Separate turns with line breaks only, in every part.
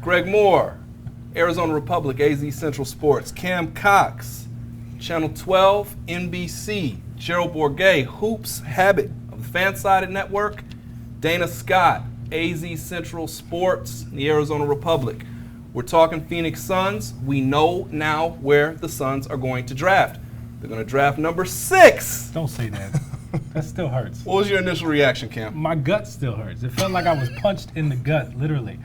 Greg Moore, Arizona Republic, AZ Central Sports. Cam Cox, Channel 12, NBC. Gerald Bourguet, Hoops Habit of the Fansided Network. Dana Scott, AZ Central Sports, the Arizona Republic. We're talking Phoenix Suns. We know now where the Suns are going to draft. They're going to draft number 6.
Don't say that. That still hurts.
What was your initial reaction, Cam?
My gut still hurts. It felt like I was punched in the gut, literally.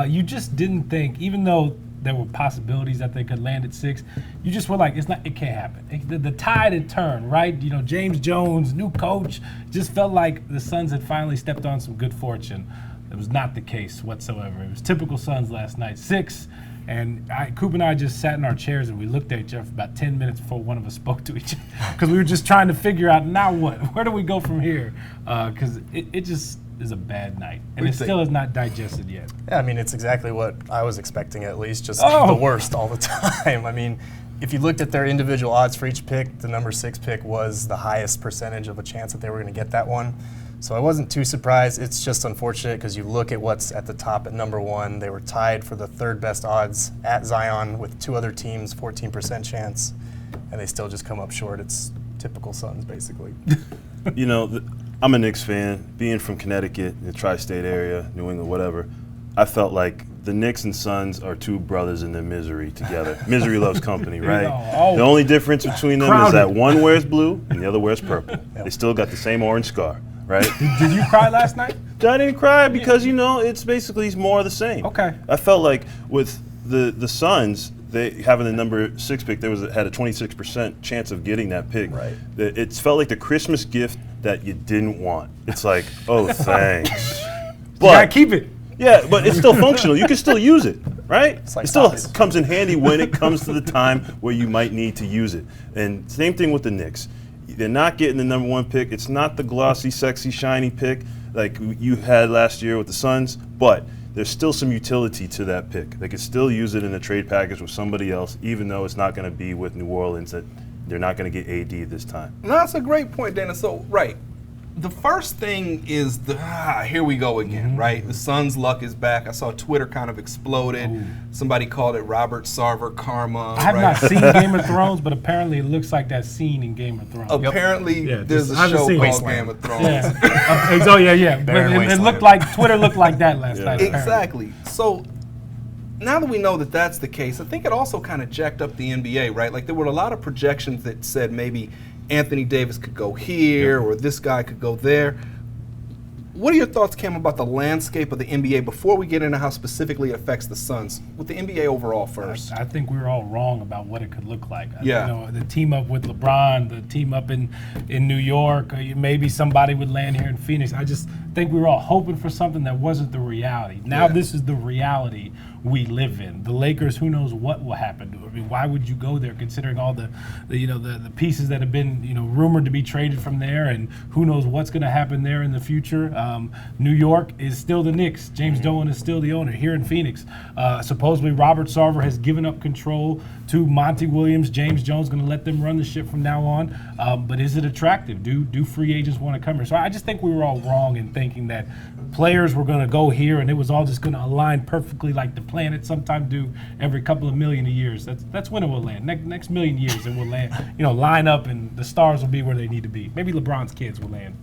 You just didn't think, even though there were possibilities that they could land at 6, you just were like, it can't happen. The tide had turned, right? You know, James Jones, new coach, just felt like the Suns had finally stepped on some good fortune. It was not the case whatsoever. It was typical Suns last night, 6. And Coop and I just sat in our chairs and we looked at each other for about 10 minutes before one of us spoke to each other because we were just trying to figure out, now what? Where do we go from here? Because it just is a bad night. And it still is not digested yet.
Yeah, I mean, it's exactly what I was expecting, at least, just the worst all the time. I mean, if you looked at their individual odds for each pick, the number 6 pick was the highest percentage of a chance that they were going to get that one. So I wasn't too surprised. It's just unfortunate because you look at what's at the top at number 1. They were tied for the 3rd best odds at Zion with 2 other teams, 14% chance, and they still just come up short. It's typical Suns, basically.
You know, I'm a Knicks fan. Being from Connecticut, the tri-state area, New England, whatever, I felt like the Knicks and Suns are 2 brothers in their misery together. Misery loves company, right? The only difference between them is that one wears blue and the other wears purple. They still got the same orange scar. Right?
Did you cry last night?
I didn't cry because, you know, it's basically more of the same.
Okay.
I felt like with the Suns, they having the number 6 pick, had a 26% chance of getting that pick.
Right.
It felt like the Christmas gift that you didn't want. It's like, oh, thanks.
But you gotta keep it.
Yeah, but it's still functional. You can still use it, right?
Like
it still
socks.
comes in handy when it comes to the time where you might need to use it. And same thing with the Knicks. They're not getting the number 1 pick. It's not the glossy, sexy, shiny pick like you had last year with the Suns, but there's still some utility to that pick. They could still use it in a trade package with somebody else, even though it's not going to be with New Orleans, that they're not going to get AD this time.
No, that's a great point, Dana. So, right. The first thing is here we go again, right? The Suns' luck is back. I saw Twitter kind of exploded.
Ooh.
Somebody called it Robert Sarver karma.
I have not seen Game of Thrones, but apparently it looks like that scene in Game of Thrones.
Apparently, there's a show called Game of Thrones.
Yeah. But it looked like Twitter looked like that last night.
Exactly. So now that we know that that's the case, I think it also kind of jacked up the NBA, right? Like there were a lot of projections that said maybe Anthony Davis could go here or this guy could go there. What are your thoughts, Cam, about the landscape of the NBA before we get into how specifically it affects the Suns? With the NBA overall first.
I think we were all wrong about what it could look like.
Yeah.
You know, the team up with LeBron, the team up in New York, maybe somebody would land here in Phoenix. I just think we were all hoping for something that wasn't the reality. Now this is the reality we live in. The Lakers, who knows what will happen to it. I mean, why would you go there considering all the pieces that have been, rumored to be traded from there, and who knows what's going to happen there in the future. New York is still the Knicks. James Dolan is still the owner here in Phoenix. Supposedly Robert Sarver has given up control to Monty Williams. James Jones going to let them run the ship from now on. But is it attractive? Do free agents want to come here? So I just think we were all wrong in thinking that players were going to go here and it was all just going to align perfectly like the planet sometimes do every couple of million years. That's when it will land. Next million years it will land. Line up and the stars will be where they need to be. Maybe LeBron's kids will land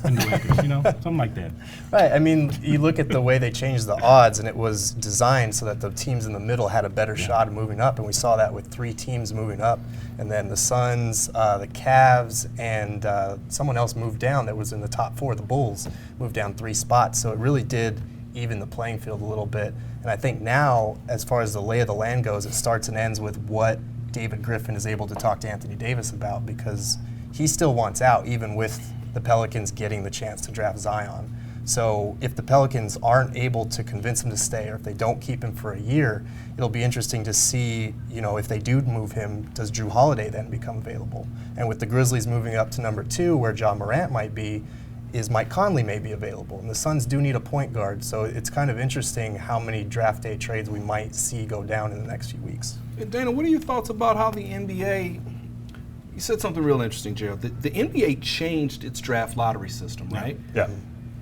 in the Lakers, something like that.
Right. I mean, you look at the way they changed the odds, and it was designed so that the teams in the middle had a better shot of moving up, and we saw that with 3 teams moving up, and then the Suns, the Cavs, and someone else moved down that was in the top 4. The Bulls moved down 3 spots, so it really did even the playing field a little bit. And I think now, as far as the lay of the land goes, it starts and ends with what David Griffin is able to talk to Anthony Davis about, because he still wants out, even with the Pelicans getting the chance to draft Zion. So if the Pelicans aren't able to convince him to stay, or if they don't keep him for a year, it'll be interesting to see, if they do move him, does Drew Holiday then become available? And with the Grizzlies moving up to number 2, where Ja Morant might be, is Mike Conley may be available. And the Suns do need a point guard, so it's kind of interesting how many draft day trades we might see go down in the next few weeks.
Dana, what are your thoughts about how the NBA, you said something real interesting, Gerald. The NBA changed its draft lottery system, right?
Yeah.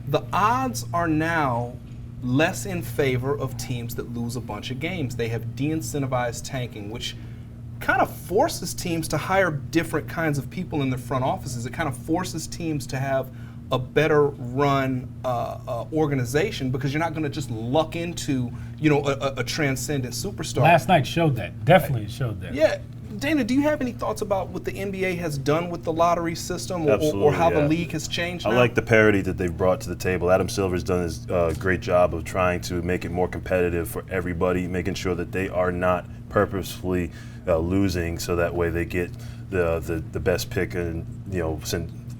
The odds are now less in favor of teams that lose a bunch of games. They have de-incentivized tanking, which kind of forces teams to hire different kinds of people in their front offices. It kind of forces teams to have a better run organization, because you're not going to just luck into, a transcendent superstar.
Last night showed that. Definitely showed that.
Yeah. Dana, do you have any thoughts about what the NBA has done with the lottery system,
Absolutely,
or how
yeah.
the league has changed now?
I like the parity that they've brought to the table. Adam Silver's done a great job of trying to make it more competitive for everybody, making sure that they are not purposefully losing, so that way they get the best pick and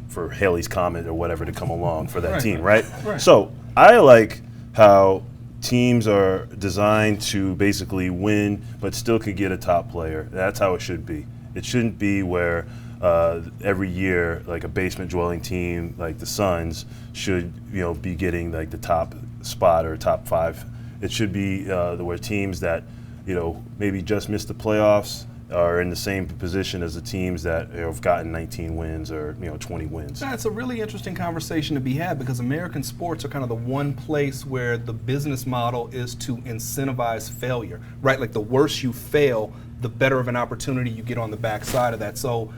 for Haley's Comet or whatever to come along for that team, right? So I like how teams are designed to basically win, but still can get a top player. That's how it should be. It shouldn't be where every year, like a basement dwelling team like the Suns should, be getting like the top spot or top 5. It should be where teams that, maybe just missed the playoffs are in the same position as the teams that have gotten 19 wins or 20 wins.
That's a really interesting conversation to be had, because American sports are kind of the one place where the business model is to incentivize failure, right? Like the worse you fail, the better of an opportunity you get on the backside of that. So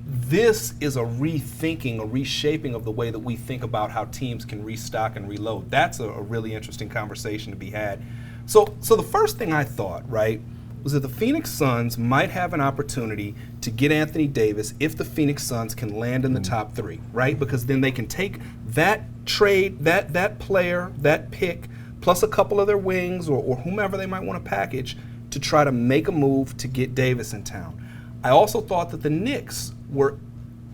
this is a rethinking, a reshaping of the way that we think about how teams can restock and reload. That's a really interesting conversation to be had. So the first thing I thought, right, was that the Phoenix Suns might have an opportunity to get Anthony Davis if the Phoenix Suns can land in the top 3, right? Because then they can take that trade, that player, that pick, plus a couple of their wings or whomever they might want to package to try to make a move to get Davis in town. I also thought that the Knicks were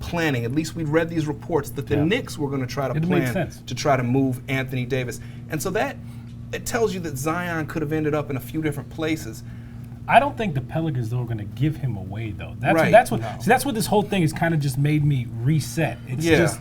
planning, at least we'd read these reports, that the Knicks were going to try to plan to try to move Anthony Davis. And so it tells you that Zion could have ended up in a few different places.
I don't think the Pelicans, though, are going to give him away, though. That's what this whole thing has kind of just made me reset. It's just,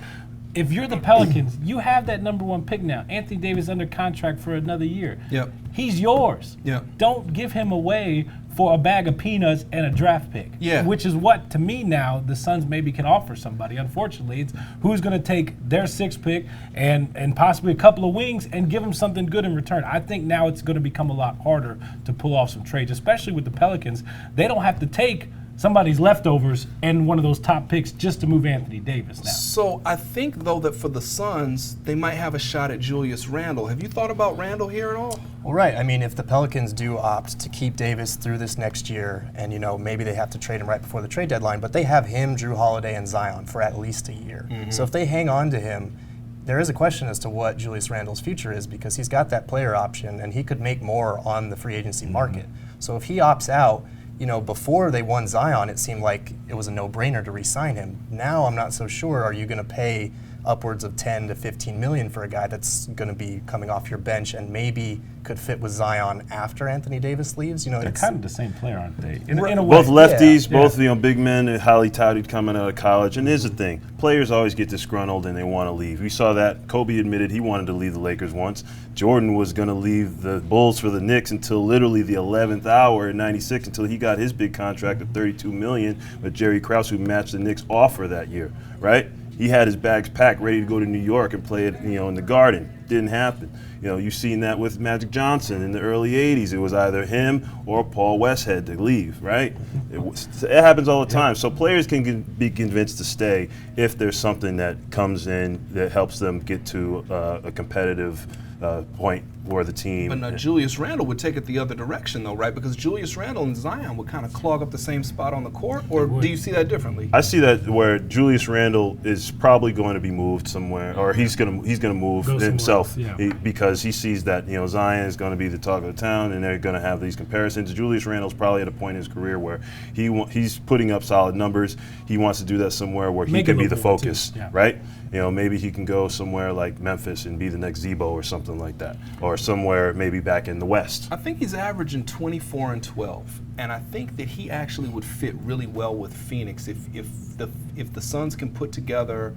if you're the Pelicans, you have that number 1 pick now. Anthony Davis under contract for another year.
Yep.
He's yours.
Yep.
Don't give him away for a bag of peanuts and a draft pick.
Yeah.
Which is what, to me now, the Suns maybe can offer somebody. Unfortunately, it's who's going to take their 6th pick and possibly a couple of wings and give them something good in return. I think now it's going to become a lot harder to pull off some trades, especially with the Pelicans. They don't have to take somebody's leftovers and one of those top picks just to move Anthony Davis now.
So I think, though, that for the Suns, they might have a shot at Julius Randle. Have you thought about Randle here at all?
Well, right. I mean, if the Pelicans do opt to keep Davis through this next year, and maybe they have to trade him right before the trade deadline, but they have him, Drew Holiday, and Zion for at least a year. So if they hang on to him, there is a question as to what Julius Randle's future is, because he's got that player option, and he could make more on the free agency market. So if he opts out, before they won Zion, it seemed like it was a no-brainer to re-sign him. Now I'm not so sure. Are you going to pay upwards of 10 to 15 million for a guy that's going to be coming off your bench and maybe could fit with Zion after Anthony Davis leaves?
They're kind of the same player, aren't they? In a way.
Both lefties, both big men, highly touted coming out of college. And here's the thing: players always get disgruntled and they want to leave. We saw that. Kobe admitted he wanted to leave the Lakers once. Jordan was going to leave the Bulls for the Knicks until literally the 11th hour in '96, until he got his big contract of $32 million with Jerry Krause, who matched the Knicks offer that year. Right? He had his bags packed, ready to go to New York and play it, in the Garden. Didn't happen. You've seen that with Magic Johnson in the early '80s. It was either him or Paul Westhead to leave, right? It happens all the time. So players can be convinced to stay if there's something that comes in that helps them get to a competitive point for the team.
But now Julius Randle would take it the other direction, though, right? Because Julius Randle and Zion would kind of clog up the same spot on the court, or do you see that differently?
I see that where Julius Randle is probably going to be moved somewhere, or he's going to move himself because he sees that Zion is going to be the talk of the town, and they're going to have these comparisons. Julius Randle's probably at a point in his career where he's putting up solid numbers. He wants to do that somewhere where he can be the focus, right? Maybe he can go somewhere like Memphis and be the next Zebo or something like that, or somewhere maybe back in the West.
I think he's averaging 24 and 12, and I think that he actually would fit really well with Phoenix if the Suns can put together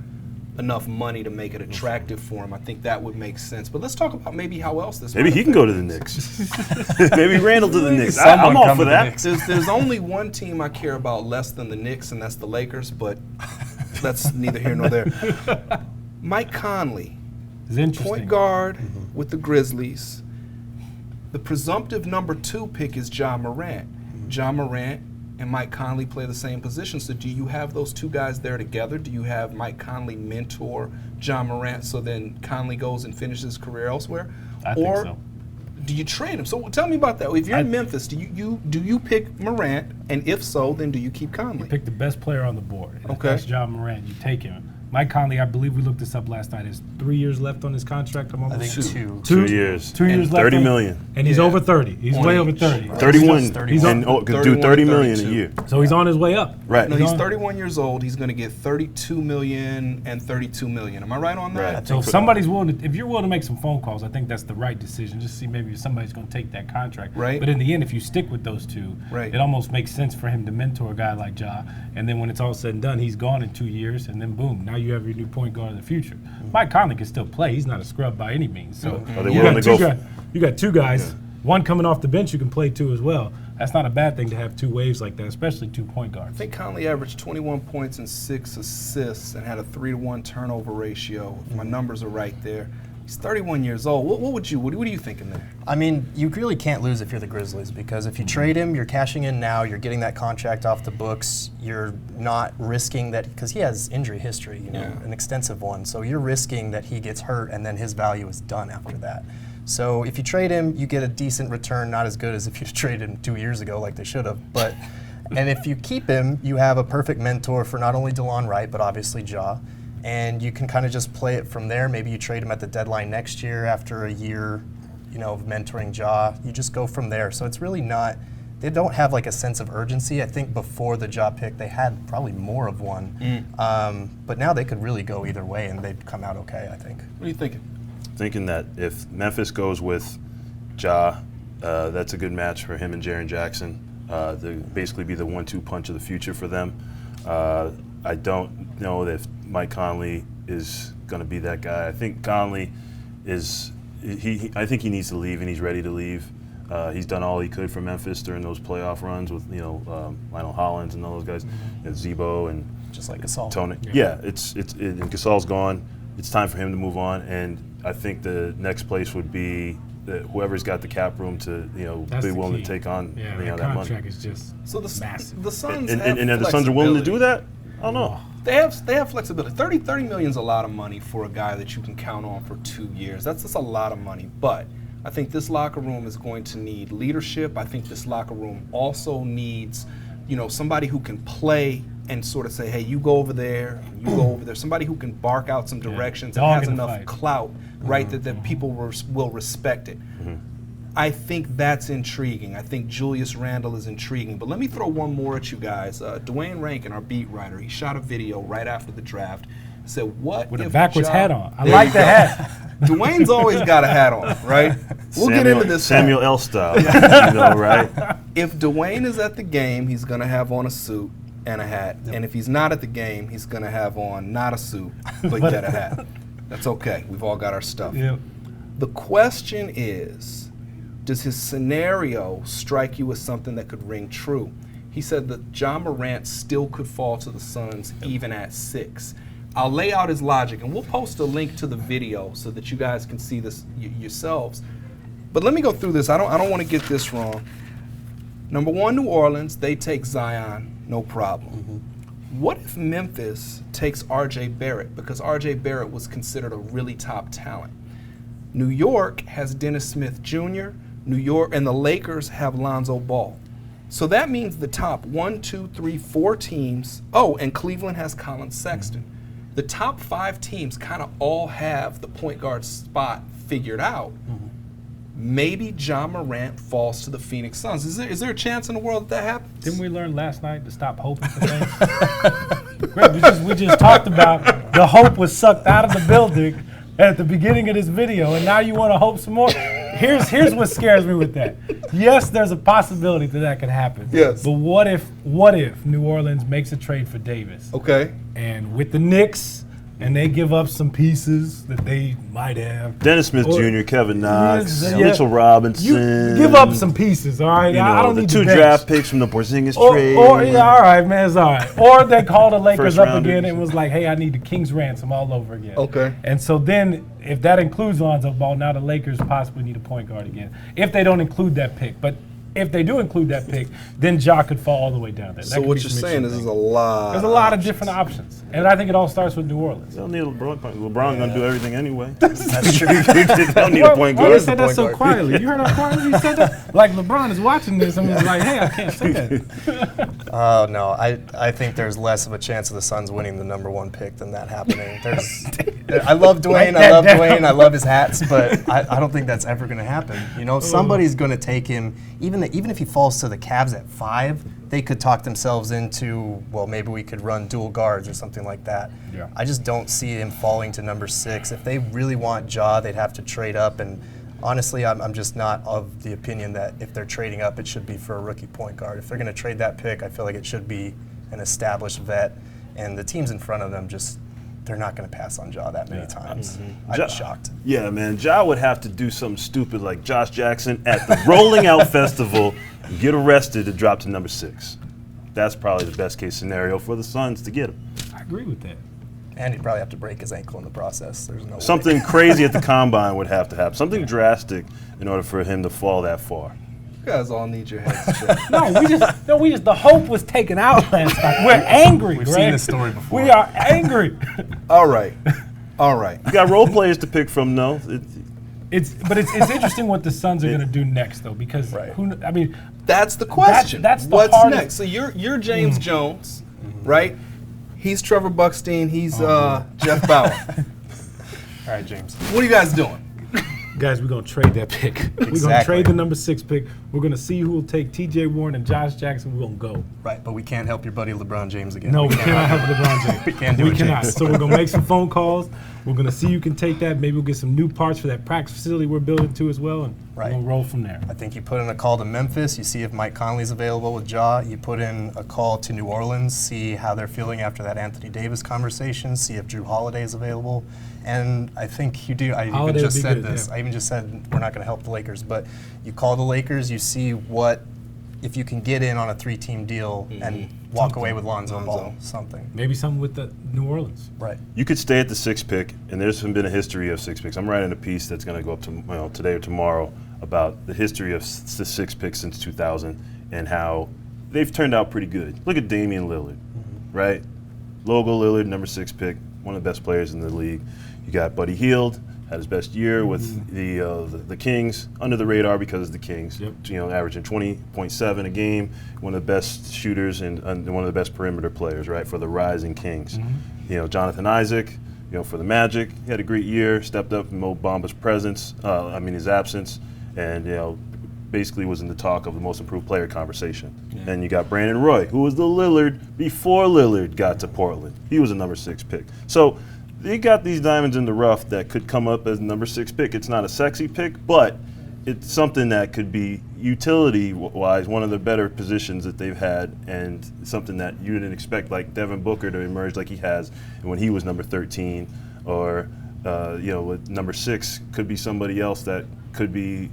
enough money to make it attractive for him. I think that would make sense. But let's talk about maybe how else this.
Maybe he can go to the Knicks. Maybe Randle to the Knicks. I'm all for that.
There's only one team I care about less than the Knicks, and that's the Lakers. But that's neither here nor there. Mike Conley
It's interesting.
Point guard with the Grizzlies. The presumptive number 2 pick is Ja Morant. Ja Morant and Mike Conley play the same position. So do you have those two guys there together? Do you have Mike Conley mentor Ja Morant so then Conley goes and finishes his career elsewhere?
I think so.
Do you trade him? So tell me about that. If you're in Memphis, do you pick Morant? And if so, then do you keep Conley?
Pick the best player on the board. And
Okay.
That's Ja Morant. You take him. Mike Conley, I believe we looked this up last night, has 3 years left on his contract.
I think two.
2 years.
2 years left.
30 million.
And he's
Yeah.
over 30. He's way over 30.
31.
31.
And could do
31
30
and
million a
32.
year.
So he's on his way up.
Right.
No, he's
on-
31 years old. He's going to get 32 million and 32 million. Am I right on that?
Right.
So if somebody's willing to, if you're willing to make some phone calls, I think that's the right decision. Just see maybe if somebody's going to take that contract.
Right.
But in the end, if you stick with those two,
Right.
it almost makes sense for him to mentor a guy like Ja. And then when it's all said and done, he's gone in 2 years, and then boom, now you have your new point guard in the future. Mike Conley can still play. He's not a scrub by any means. So
Are they
you
willing
got
to
two
go
guys. You got two guys. One coming off the bench, you can play two as well. That's not a bad thing to have two waves like that, especially two point guards.
I think Conley averaged 21 points and 6 assists and had a 3-to-1 turnover ratio. If my numbers are right there. He's 31 years old. What are you thinking there?
I mean, you really can't lose if you're the Grizzlies because if you trade him, you're cashing in now, you're getting that contract off the books, you're not risking that because he has injury history, an extensive one. So you're risking that he gets hurt and then his value is done after that. So if you trade him, you get a decent return, not as good as if you traded him 2 years ago like they should have. But and if you keep him, you have a perfect mentor for not only DeLon Wright, but obviously Ja. And you can kind of just play it from there. Maybe you trade him at the deadline next year after a year, of mentoring Ja. You just go from there. So it's really not, they don't have like a sense of urgency. I think before the Ja pick, they had probably more of one. But now they could really go either way and they'd come out okay, I think.
What are you thinking?
Thinking that if Memphis goes with Ja, that's a good match for him and Jaren Jackson. To basically be the 1-2 punch of the future for them. I don't know that if Mike Conley is going to be that guy. I think Conley is. I think he needs to leave, and he's ready to leave. He's done all he could for Memphis during those playoff runs with Lionel Hollins and all those guys, and Zebo and
Just like Gasol.
Tony. Yeah, and Gasol's gone. It's time for him to move on, and I think the next place would be whoever's got the cap room to
That's
be
the
willing
key.
to take on
Yeah,
that
that
money.
contract is just massive.
The Suns
And
have
if the Suns are willing to
flexibility.
do that, I don't know.
They have flexibility. 30 million is a lot of money for a guy that you can count on for 2 years. That's a lot of money. But I think this locker room is going to need leadership. I think this locker room also needs, somebody who can play and sort of say, hey, you go over there, you go over there. Somebody who can bark out some directions and
Dog
has
in the
enough
fight.
clout, right, that people will respect it. I think that's intriguing. I think Julius Randle is intriguing. But let me throw one more at you guys. Duane Rankin, our beat writer, he shot a video right after the draft. Said, what
With
if
a backwards
Ja-
hat on. I
There
like
you
the
go.
hat.
Duane's always got a hat on, right? We'll get into this.
Samuel L. style, right?
If Duane is at the game, he's going to have on a suit and a hat. And if he's not at the game, he's going to have on not a suit, but yet a hat. That's okay. We've all got our stuff.
Yep.
The question is, does his scenario strike you as something that could ring true? He said that Ja Morant still could fall to the Suns even at 6. I'll lay out his logic, and we'll post a link to the video so that you guys can see this yourselves. But let me go through this. I don't want to get this wrong. Number 1, New Orleans, they take Zion, no problem. What if Memphis takes R.J. Barrett? Because R.J. Barrett was considered a really top talent. New York has Dennis Smith Jr., New York, and the Lakers have Lonzo Ball. So that means the top 1, 2, 3, 4 teams. Oh, and Cleveland has Colin Sexton. The top 5 teams kind of all have the point guard spot figured out. Maybe Ja Morant falls to the Phoenix Suns. Is there a chance in the world that happens?
Didn't we learn last night to stop hoping for things? Greg, we just talked about the hope was sucked out of the building at the beginning of this video, and now you want to hope some more? Here's what scares me with that. Yes, there's a possibility that could happen.
Yes.
But what if New Orleans makes a trade for Davis?
Okay.
And with the Knicks, and they give up some pieces that they might have.
Dennis Smith
Or-
Jr., Kevin Knox,
Yeah.
Mitchell Robinson.
You give up some pieces, all right?
You
I
know,
don't
the
need
2
the bench.
draft picks from the Porzingis trade.
Or yeah, all right, man, it's all right. Or they called the Lakers
First
up
rounders.
again and was like, hey, I need the King's ransom all over again.
Okay.
And so then, if that includes Lonzo Ball, now the Lakers possibly need a point guard again. If they don't include that pick. But if they do include that pick, then Ja could fall all the way down there. That
So
could
what
be
you're
some
saying is
interesting
there's a lot.
There's a lot of different options. And I think it all starts with New Orleans.
They don't need LeBron. LeBron's going to do everything anyway.
That's true.
They don't need a point
Why you
guard.
said that so quietly? You heard how quietly he said that? Like LeBron is watching this and was like, hey, I can't say that.
Oh no, I think there's less of a chance of the Suns winning the #1 pick than that happening. I love Duane, I love his hats, but I don't think that's ever going to happen. You know, somebody's going to take him. Even if he falls to the Cavs at 5, they could talk themselves into, well, maybe we could run dual guards or something like that.
Yeah.
I just don't see him falling to number 6. If they really want Ja, they'd have to trade up. And honestly, I'm just not of the opinion that if they're trading up, it should be for a rookie point guard. If they're going to trade that pick, I feel like it should be an established vet. And the teams in front of them they're not going to pass on Ja that many times. I'd
Ja-
be shocked.
Yeah, man. Ja would have to do something stupid like Josh Jackson at the Rolling Out Festival and get arrested to drop to number 6. That's probably the best case scenario for the Suns to get him.
I agree with that.
And he'd probably have to break his ankle in the process. There's no way.
Something crazy at the combine would have to happen. Something drastic in order for him to fall that far.
You guys all need your heads checked.
The hope was taken out last night. We're angry,
We've
Greg.
seen this story before.
We are angry.
All right.
You got role players to pick from, though.
It's interesting what the Suns are going to do next, though, because
Right.
That's the question.
That's the
What's
hardest-
next? So you're James Jones, right? He's Trevor Buckstein. He's Jeff Bauer.
All right, James.
What are you guys doing?
Guys, we're going to trade that pick. We're going to
Exactly.
trade the number 6 pick. We're going to see who will take T.J. Warren and Josh Jackson. We're going to go.
Right, but we can't help your buddy LeBron James again.
No, we cannot have LeBron James.
We can't do
We
it,
cannot.
James.
So we're going to make some phone calls. We're going to see who can take that. Maybe we'll get some new parts for that practice facility we're building too as well, and we're
Right.
going to roll from there.
I think you put in a call to Memphis. You see if Mike Conley's available with Ja. You put in a call to New Orleans, see how they're feeling after that Anthony Davis conversation, see if Drew Holiday is available. And I think you do. I even
Holiday
just
would be
said
good,
this.
yeah.
I even just said we're not going to help the Lakers, but you call the Lakers, you see if you can get in on a 3-team deal and walk away with Lonzo Ball, something.
Maybe something with the New Orleans.
Right.
You could stay at the 6th pick, and there's been a history of 6 picks. I'm writing a piece that's going to go up to today or tomorrow about the history of the 6 picks since 2000 and how they've turned out pretty good. Look at Damian Lillard, right? Logo Lillard, number 6 pick, one of the best players in the league. You got Buddy Hield, had his best year with the Kings, under the radar because of the Kings.
Yep.
Averaging 20.7 a game, one of the best shooters and one of the best perimeter players, right, for the rising Kings. Jonathan Isaac, for the Magic, he had a great year, stepped up in Mo Bamba's his absence, and basically was in the talk of the most improved player conversation.
Yeah.
And you got Brandon Roy, who was the Lillard before Lillard got to Portland. He was a number 6 pick. So you got these diamonds in the rough that could come up as number 6 pick. It's not a sexy pick, but it's something that could be utility-wise one of the better positions that they've had, and something that you didn't expect, like Devin Booker to emerge like he has when he was number 13, or with number 6 could be somebody else that could be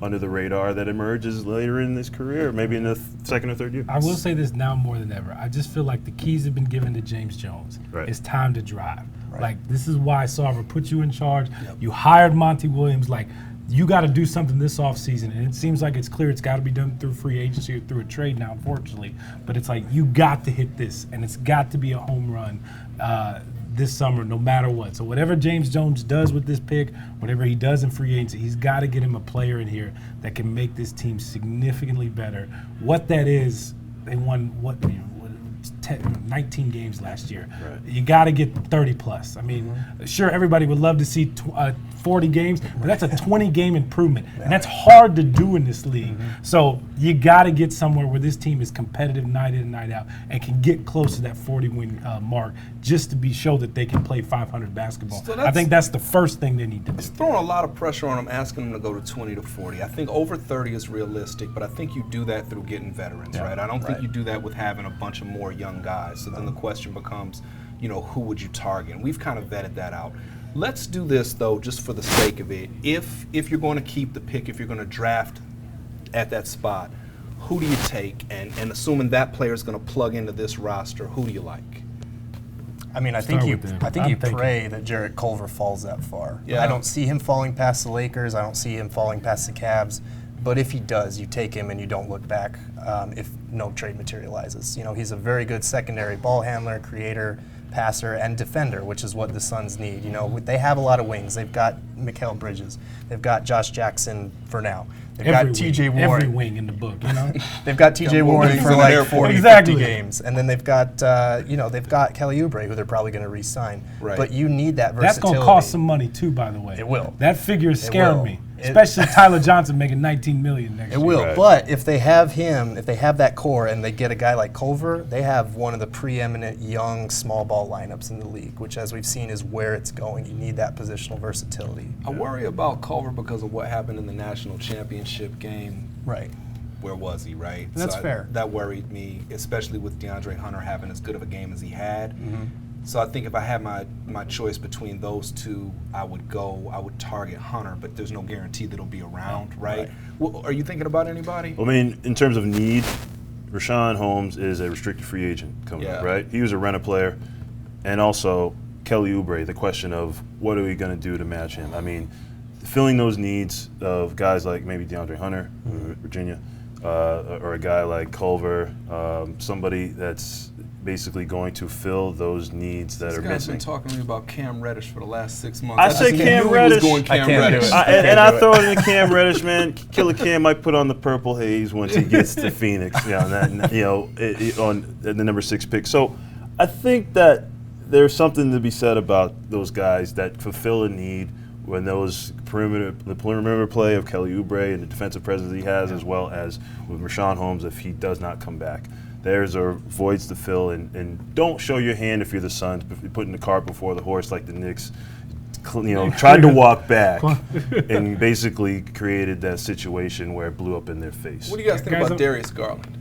under the radar that emerges later in his career, maybe in the 2nd or 3rd year.
I will say this now more than ever. I just feel like the keys have been given to James Jones.
Right.
It's time to drive.
Right.
Like, this is why Sarver put you in charge. Yep. You hired Monty Williams. Like, you got to do something this offseason. And it seems like it's clear it's got to be done through free agency or through a trade now, unfortunately. But it's like, you got to hit this, and it's got to be a home run this summer, no matter what. So whatever James Jones does with this pick, whatever he does in free agency, he's got to get him a player in here that can make this team significantly better. What that is, they won 19 games last year.
Right.
You got to get 30 plus. I mean, sure, everybody would love to see 40 games, but that's a 20-game improvement, and that's hard to do in this league. So you got to get somewhere where this team is competitive night in and night out and can get close to that 40-win mark just to show that they can play 500 basketball.
So
I think that's the first thing they need to do.
It's throwing a lot of pressure on them, asking them to go to 20 to 40. I think over 30 is realistic, but I think you do that through getting veterans, right? I don't think you do that with having a bunch of more young guys. So then the question becomes, who would you target? And we've kind of vetted that out. Let's do this, though, just for the sake of it. If you're going to keep the pick, if you're going to draft at that spot, who do you take? And assuming that player is going to plug into this roster, who do you like?
I mean, I think you pray that Jarrett Culver falls that far.
Yeah.
I don't see him falling past the Lakers. I don't see him falling past the Cavs. But if he does, you take him and you don't look back if no trade materializes. He's a very good secondary ball handler, creator, passer, and defender, which is what the Suns need. They have a lot of wings. They've got Mikal Bridges. They've got Josh Jackson for now. They've got T.J. Warren.
Every wing in the book,
They've got T.J. Warren for like 40, 50 games. And then they've got, they've got Kelly Oubre, who they're probably going to re-sign.
Right.
But you need that versatility.
That's going to cost some money, too, by the way.
It will.
That figure is scaring me. Especially Tyler Johnson making $19 million next year.
It will,
Right.
but if they have him, if they have that core and they get a guy like Culver, they have one of the preeminent young small ball lineups in the league, which as we've seen is where it's going. You need that positional versatility.
I worry about Culver because of what happened in the national championship game.
Right.
Where was he, right?
That's fair.
That worried me, especially with DeAndre Hunter having as good of a game as he had.
Mm-hmm.
So I think if I had my choice between those two, I would target Hunter, but there's no guarantee that he'll be around, right? Well, are you thinking about anybody?
I mean, in terms of need, Rashawn Holmes is a restricted free agent coming up, right? He was a rent-a player. And also, Kelly Oubre, the question of what are we going to do to match him? I mean, filling those needs of guys like maybe DeAndre Hunter, Virginia, or a guy like Culver, somebody that's basically going to fill those needs that are
This guy's
missing.
been talking to me about Cam Reddish for the last 6 months.
I say Cam Reddish.
I can't
do it.
And I throw it in Cam Reddish, man. Killer Cam might put on the purple haze once he gets to Phoenix, on the number 6 pick. So I think that there's something to be said about those guys that fulfill a need when the perimeter play of Kelly Oubre and the defensive presence he has, as well as with Rashawn Holmes if he does not come back. There's voids to fill, and don't show your hand if you're the Suns, putting the cart before the horse like the Knicks. Tried to walk back and basically created that situation where it blew up in their face.
What do you guys think about Darius Garland?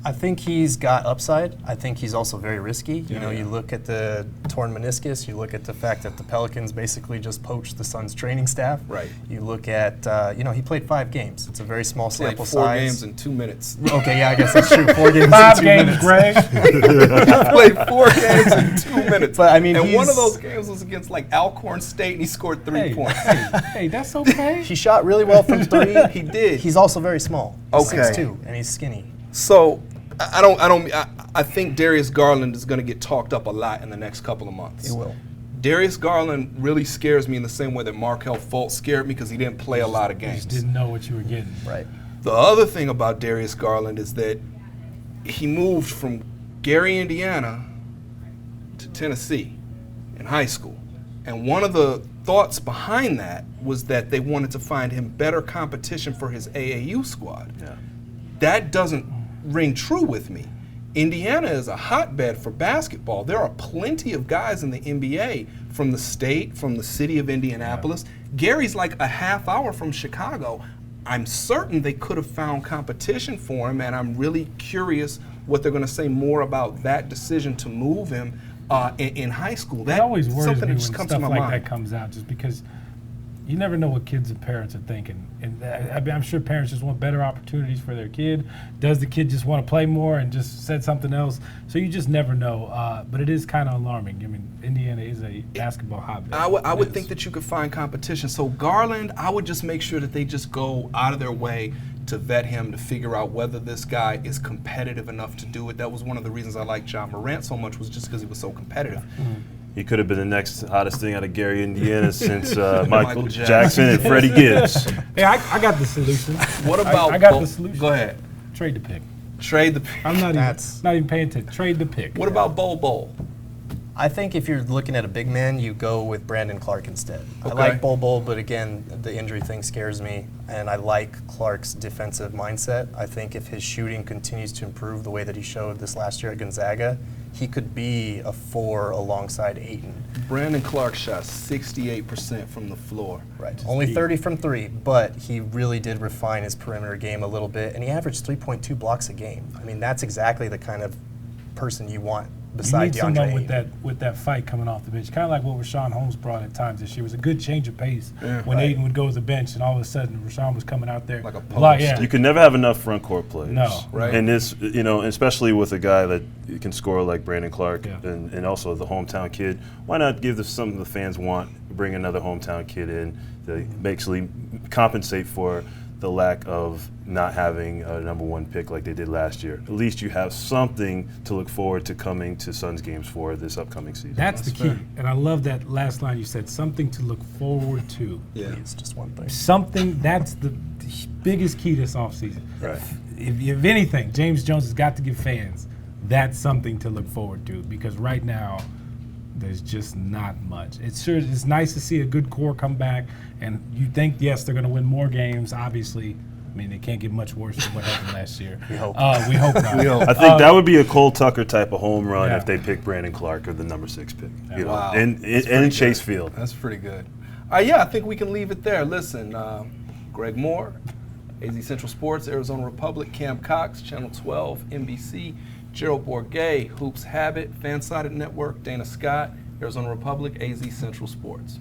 I think he's got upside. I think he's also very risky. You look at the torn meniscus. You look at the fact that the Pelicans basically just poached the Suns' training staff.
Right.
You look at, he played 5 games. It's a very small sample
Played 4
size.
games in 2 minutes.
Okay, yeah, I guess that's true. 4 games
5
in 2
games,
minutes.
Greg.
He played 4 games in 2 minutes.
But I mean,
and one of those games was against like Alcorn State, and he scored 3 points.
Hey, that's okay.
He shot really well from 3.
He did.
He's also very small. He's
Okay.
6'2", and he's skinny.
So I think Darius Garland is going to get talked up a lot in the next couple of months.
He will.
Darius Garland really scares me in the same way that Markelle Fultz scared me because he didn't play a lot of games.
Just didn't know what you were getting.
Right.
The other thing about Darius Garland is that he moved from Gary, Indiana to Tennessee in high school. And one of the thoughts behind that was that they wanted to find him better competition for his AAU squad.
Yeah.
That doesn't ring true with me. Indiana is a hotbed for basketball. There are plenty of guys in the NBA from the state, from the city of Indianapolis. Gary's like a half hour from Chicago. I'm certain they could have found competition for him, and I'm really curious what they're going to say more about that decision to move him in high school.
It always worries
something
me
that just
when
comes
stuff
to my
like
mind.
that comes out, just because you never know what kids and parents are thinking. And I'm sure parents just want better opportunities for their kid. Does the kid just want to play more and just said something else? So you just never know. But it is kind of alarming. I mean, Indiana is a basketball hotbed.
I would think that you could find competition. So Garland, I would just make sure that they just go out of their way to vet him, to figure out whether this guy is competitive enough to do it. That was one of the reasons I liked Ja Morant so much, was just because he was so competitive.
He could have been the next hottest thing out of Gary, Indiana since Michael Jackson and Freddie Gibbs.
Hey, I got the solution.
What about
I got the solution.
Go ahead.
Trade the pick.
Trade the
I'm not even paying attention. Trade the pick.
What about Bol?
I think if you're looking at a big man, you go with Brandon Clark instead.
Okay.
I like Bol, but again, the injury thing scares me, and I like Clark's defensive mindset. I think if his shooting continues to improve the way that he showed this last year at Gonzaga, he could be a 4 alongside Ayton.
Brandon Clark shot 68% from the floor.
Right. Only 30 from 3, but he really did refine his perimeter game a little bit, and he averaged 3.2 blocks a game. I mean, that's exactly the kind of person you want
You
beside
need someone
DeAndre
with that fight coming off the bench, kind of like what Rashawn Holmes brought at times this year. It was a good change of pace when
Right.
Aiden would go to the bench, and all of a sudden Rashawn was coming out there
Like a post.
yeah.
You can never have enough front court players.
No.
Right.
And this, especially with a guy that can score like Brandon Clark
Yeah.
and also the hometown kid, why not give something the fans want, bring another hometown kid in to basically compensate for the lack of not having a number one pick like they did last year. At least you have something to look forward to coming to Suns games for this upcoming season.
That's the key.
fair.
And I love that last line you said, something to look forward to.
Yeah.
It's just one thing.
Something, that's the biggest key this offseason.
Right.
If anything, James Jones has got to give fans that something to look forward to, because right now there's just not much. It's nice to see a good core come back, and you think, yes, they're going to win more games, obviously. I mean, they can't get much worse than what happened last year.
We hope.
We hope not.
We hope.
I think that would be a Cole Tucker type of home run
Yeah.
if they pick Brandon Clark or the number 6 pick. You know,
Wow.
in
That's pretty
Chase
good.
Field.
That's pretty good. Yeah, I think we can leave it there. Listen, Greg Moore, AZ Central Sports, Arizona Republic, Cam Cox, Channel 12, NBC, Gerald Bourguet, Hoops Habit, Fansided Network, Dana Scott, Arizona Republic, AZ Central Sports.